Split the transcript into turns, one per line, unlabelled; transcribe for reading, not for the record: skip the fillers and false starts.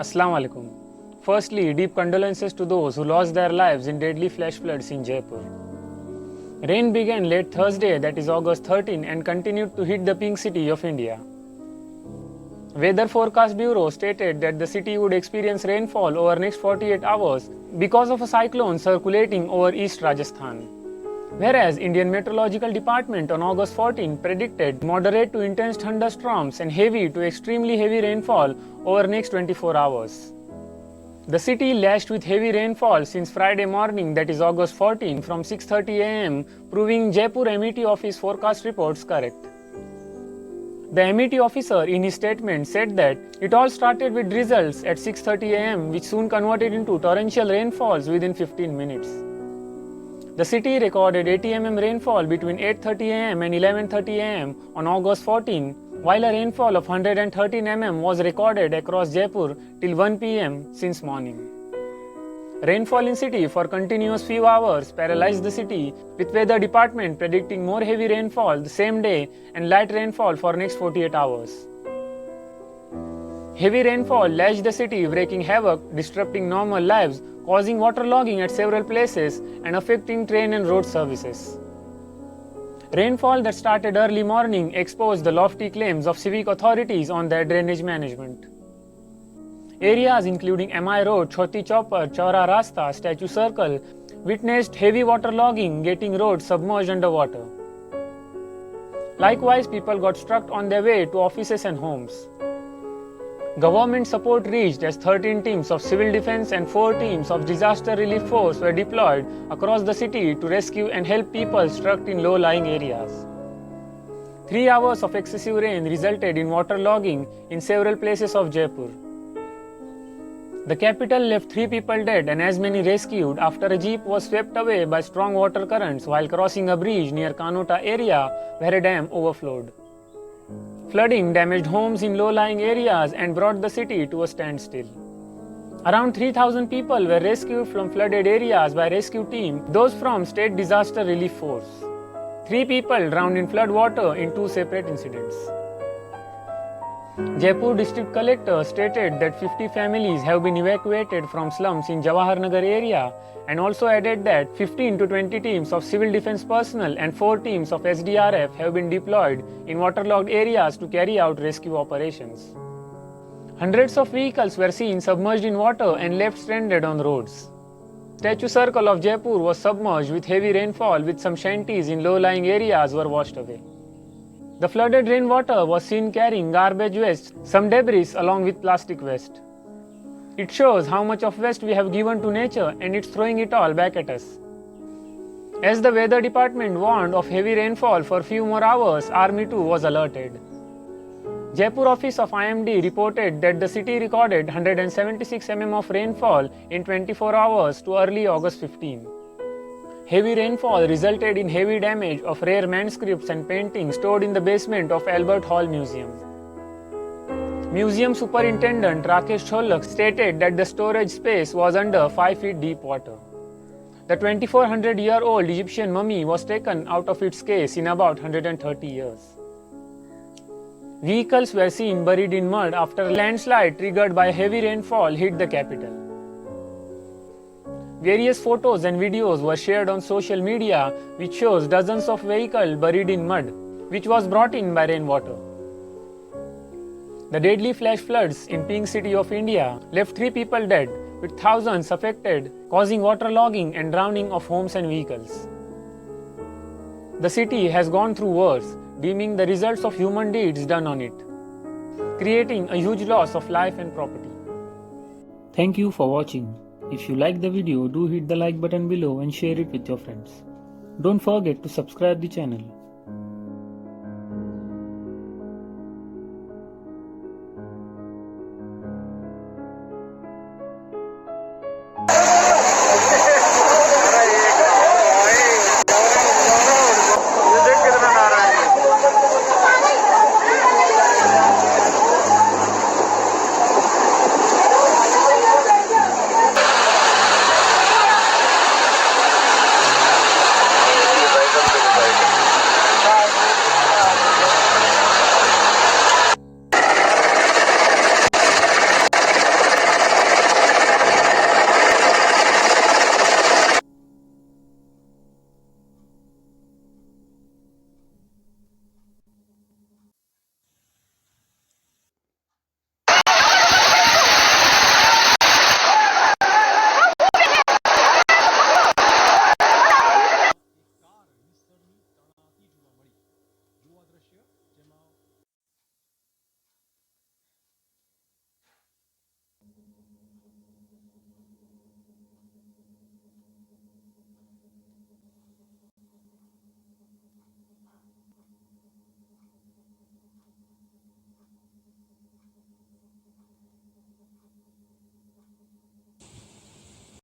Assalamu alaikum. Firstly, deep condolences to those who lost their lives in deadly flash floods in Jaipur. Rain began late Thursday, that is August 13, and continued to hit the pink city of India. Weather Forecast Bureau stated that the city would experience rainfall over next 48 hours because of a cyclone circulating over East Rajasthan. Whereas Indian Meteorological Department on August 14 predicted moderate to intense thunderstorms and heavy to extremely heavy rainfall over next 24 hours. The city lashed with heavy rainfall since Friday morning, that is August 14, from 6:30 am, proving Jaipur MET office forecast reports correct. The MET officer in his statement said that it all started with drizzles at 6:30 am, which soon converted into torrential rainfalls within 15 minutes. The city recorded 80 mm rainfall between 8:30 am and 11:30 am on August 14, while a rainfall of 113 mm was recorded across Jaipur till 1 pm since morning. Rainfall in city for continuous few hours paralyzed the city, with weather department predicting more heavy rainfall the same day and light rainfall for next 48 hours. Heavy rainfall lashed the city, wreaking havoc, disrupting normal lives, causing waterlogging at several places and affecting train and road services. Rainfall that started early morning exposed the lofty claims of civic authorities on their drainage management. Areas including MI Road, Choti Chopper, Chaura Rasta, Statue Circle witnessed heavy waterlogging, getting roads submerged underwater. Likewise, people got stuck on their way to offices and homes. Government support reached as 13 teams of civil defense and 4 teams of disaster relief force were deployed across the city to rescue and help people stuck in low-lying areas. 3 hours of excessive rain resulted in waterlogging in several places of Jaipur. The capital left 3 people dead and as many rescued after a jeep was swept away by strong water currents while crossing a bridge near Kanota area where a dam overflowed. Flooding damaged homes in low-lying areas and brought the city to a standstill. Around 3,000 people were rescued from flooded areas by rescue team, those from State Disaster Relief Force. 3 people drowned in flood water in 2 separate incidents. Jaipur District Collector stated that 50 families have been evacuated from slums in Jawahar Nagar area and also added that 15 to 20 teams of civil defense personnel and 4 teams of SDRF have been deployed in waterlogged areas to carry out rescue operations. Hundreds of vehicles were seen submerged in water and left stranded on roads. Statue Circle of Jaipur was submerged with heavy rainfall, with some shanties in low-lying areas were washed away. The flooded rainwater was seen carrying garbage waste, some debris along with plastic waste. It shows how much of waste we have given to nature and it's throwing it all back at us. As the weather department warned of heavy rainfall for few more hours, Army 2 was alerted. Jaipur office of IMD reported that the city recorded 176 mm of rainfall in 24 hours to early August 15. Heavy rainfall resulted in heavy damage of rare manuscripts and paintings stored in the basement of Albert Hall Museum. Museum Superintendent Rakesh Cholak stated that the storage space was under 5 feet deep water. The 2400-year-old Egyptian mummy was taken out of its case in about 130 years. Vehicles were seen buried in mud after a landslide triggered by heavy rainfall hit the capital. Various photos and videos were shared on social media which shows dozens of vehicles buried in mud, which was brought in by rainwater. The deadly flash floods in pink city of India left 3 people dead, with thousands affected, causing waterlogging and drowning of homes and vehicles. The city has gone through worse, deeming the results of human deeds done on it, creating a huge loss of life and property. Thank you for watching. If you like the video, do hit the like button below and share it with your friends. Don't forget to subscribe the channel.